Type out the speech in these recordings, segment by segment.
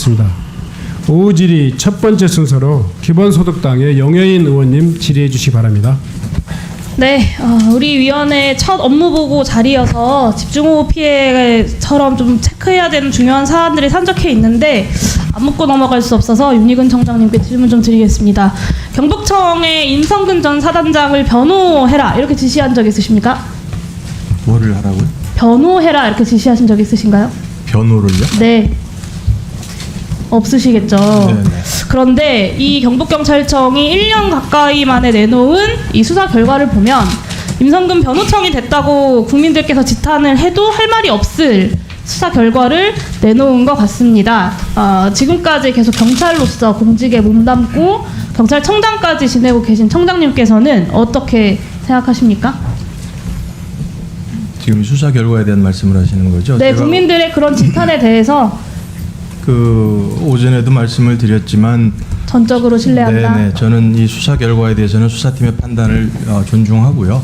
하겠습니다. 오후 질의 첫 번째 순서로 기본소득당의 용해인 의원님 질의해 주시기 바랍니다. 네, 우리 위원회 첫 업무보고 자리여서 집중호우 피해처럼 좀 체크해야 되는 중요한 사안들이 산적해 있는데 안 묻고 넘어갈 수 없어서 윤희근 청장님께 질문 좀 드리겠습니다. 경북청의 임성근 전 사단장을 변호해라 이렇게 지시한 적 있으십니까? 뭐를 하라고요? 변호해라 이렇게 지시하신 적 있으신가요? 변호를요? 네. 없으시겠죠. 네네. 그런데 이 경북경찰청이 1년 가까이 만에 내놓은 이 수사 결과를 보면 임성근 변호청이 됐다고 국민들께서 지탄을 해도 할 말이 없을 수사 결과를 내놓은 것 같습니다. 지금까지 계속 경찰로서 공직에 몸담고 경찰청장까지 지내고 계신 청장님께서는 어떻게 생각하십니까? 지금 수사 결과에 대한 말씀을 하시는 거죠? 네, 제가 국민들의 그런 지탄에 대해서 오전에도 말씀을 드렸지만 전적으로 신뢰한다. 네네, 저는 이 수사 결과에 대해서는 수사팀의 판단을 존중하고요.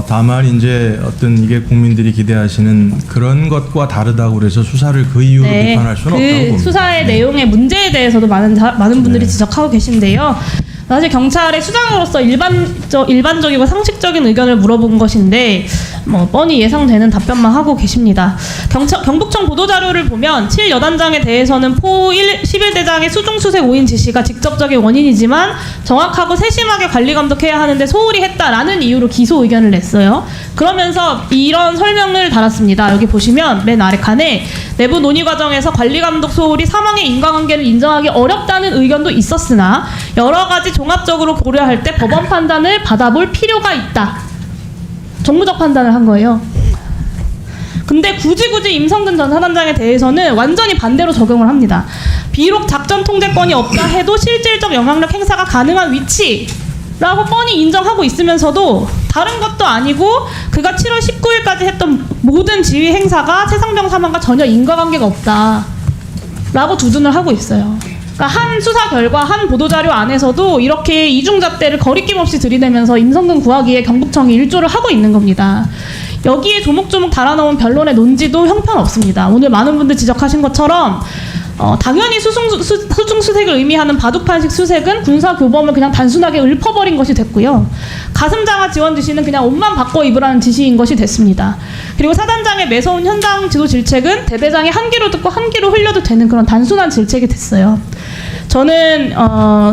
다만 이제 어떤 이게 국민들이 기대하시는 그런 것과 다르다고 그래서 수사를 그 이유로 비판할 수는 없다고 봅니다. 수사의 내용의 문제에 대해서도 많은 분들이 네. 지적하고 계신데요. 사실 경찰의 수장으로서 일반적이고 상식적인 의견을 물어본 것인데 뻔히 예상되는 답변만 하고 계십니다. 경북청 보도자료를 보면 7여단장에 대해서는 포 11대장의 수중수색 5인 지시가 직접적인 원인이지만 정확하고 세심하게 관리감독해야 하는데 소홀히 했다라는 이유로 기소 의견을 냈어요. 그러면서 이런 설명을 달았습니다. 여기 보시면 맨 아래 칸에 내부 논의 과정에서 관리감독 소홀이 사망의 인과관계를 인정하기 어렵다는 의견도 있었으나 여러 가지 종합적으로 고려할 때 법원 판단을 받아볼 필요가 있다. 정무적 판단을 한 거예요. 근데 굳이 임성근 전 사단장에 대해서는 완전히 반대로 적용을 합니다. 비록 작전 통제권이 없다 해도 실질적 영향력 행사가 가능한 위치라고 뻔히 인정하고 있으면서도 다른 것도 아니고 그가 7월 19일까지 했던 모든 지휘 행사가 최상병 사망과 전혀 인과관계가 없다라고 두둔을 하고 있어요. 그러니까 한 수사 결과, 한 보도자료 안에서도 이렇게 이중잣대를 거리낌 없이 들이대면서 임성근 구하기에 경북청이 일조를 하고 있는 겁니다. 여기에 조목조목 달아놓은 변론의 논지도 형편없습니다. 오늘 많은 분들 지적하신 것처럼 당연히 수중수색을 의미하는 바둑판식 수색은 군사교범을 그냥 단순하게 읊어버린 것이 됐고요. 가슴장화 지원 지시는 그냥 옷만 바꿔 입으라는 지시인 것이 됐습니다. 그리고 사단장의 매서운 현장 지도 질책은 대대장이 한 귀로 듣고 한 귀로 흘려도 되는 그런 단순한 질책이 됐어요. 저는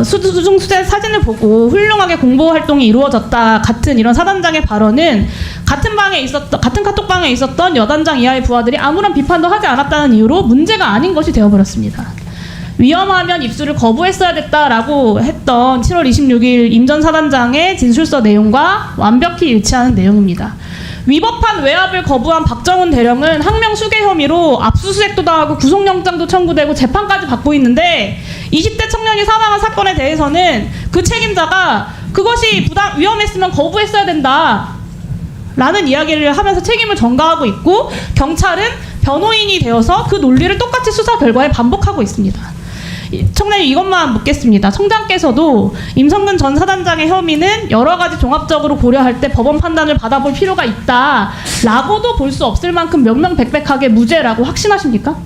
수중수색 사진을 보고 훌륭하게 공보 활동이 이루어졌다 같은 이런 사단장의 발언은 같은 카톡방에 있었던 여단장 이하의 부하들이 아무런 비판도 하지 않았다는 이유로 문제가 아닌 것이 되어버렸습니다. 위험하면 입수를 거부했어야 됐다라고 했던 7월 26일 임 전 사단장의 진술서 내용과 완벽히 일치하는 내용입니다. 위법한 외압을 거부한 박정훈 대령은 항명 수괴 혐의로 압수수색도 당하고 구속영장도 청구되고 재판까지 받고 있는데 20대 청년이 사망한 사건에 대해서는 그 책임자가 그것이 위험했으면 거부했어야 된다 라는 이야기를 하면서 책임을 전가하고 있고 경찰은 변호인이 되어서 그 논리를 똑같이 수사 결과에 반복하고 있습니다. 청장님 이것만 묻겠습니다. 청장께서도 임성근 전 사단장의 혐의는 여러 가지 종합적으로 고려할 때 법원 판단을 받아볼 필요가 있다라고도 볼 수 없을 만큼 명명백백하게 무죄라고 확신하십니까?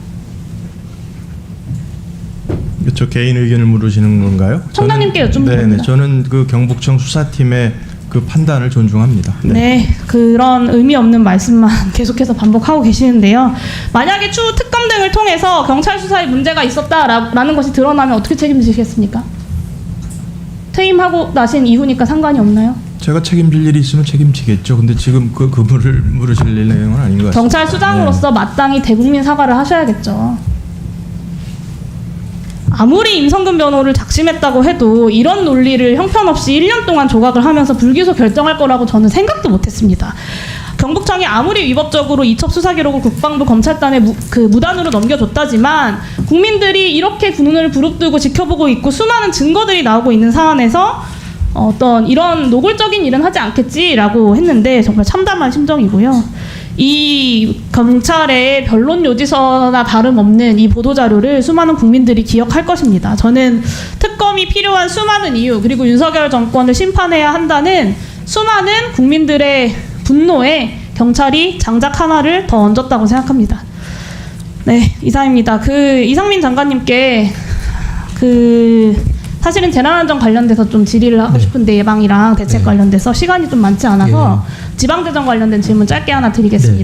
저 개인 의견을 물으시는 건가요? 청장님께 여쭙는 겁니다. 네네, 저는 그 경북청 수사팀의 그 판단을 존중합니다. 네, 그런 의미 없는 말씀만 계속해서 반복하고 계시는데요. 만약에 추후 특검 등을 통해서 경찰 수사에 문제가 있었다라는 것이 드러나면 어떻게 책임지시겠습니까? 퇴임하고 나신 이후니까 상관이 없나요? 제가 책임질 일이 있으면 책임지겠죠. 근데 지금 그 분을 물으실 내용은 아닌 것 같습니다. 경찰 수장으로서 마땅히 대국민 사과를 하셔야겠죠. 아무리 임성근 변호를 작심했다고 해도 이런 논리를 형편없이 1년 동안 조각을 하면서 불기소 결정할 거라고 저는 생각도 못했습니다. 경북청이 아무리 위법적으로 이첩 수사 기록을 국방부 검찰단에 무단으로 넘겨줬다지만 국민들이 이렇게 군운을 부릅뜨고 지켜보고 있고 수많은 증거들이 나오고 있는 사안에서 어떤 이런 노골적인 일은 하지 않겠지라고 했는데 정말 참담한 심정이고요. 이 경찰의 변론 요지서나 다름없는 이 보도자료를 수많은 국민들이 기억할 것입니다. 저는 특검이 필요한 수많은 이유 그리고 윤석열 정권을 심판해야 한다는 수많은 국민들의 분노에 경찰이 장작 하나를 더 얹었다고 생각합니다. 네, 이상입니다. 이상민 장관님께 사실은 재난안전 관련돼서 좀 질의를 하고 싶은데 예방이랑 대책 관련돼서 시간이 좀 많지 않아서 지방대전 관련된 질문 짧게 하나 드리겠습니다.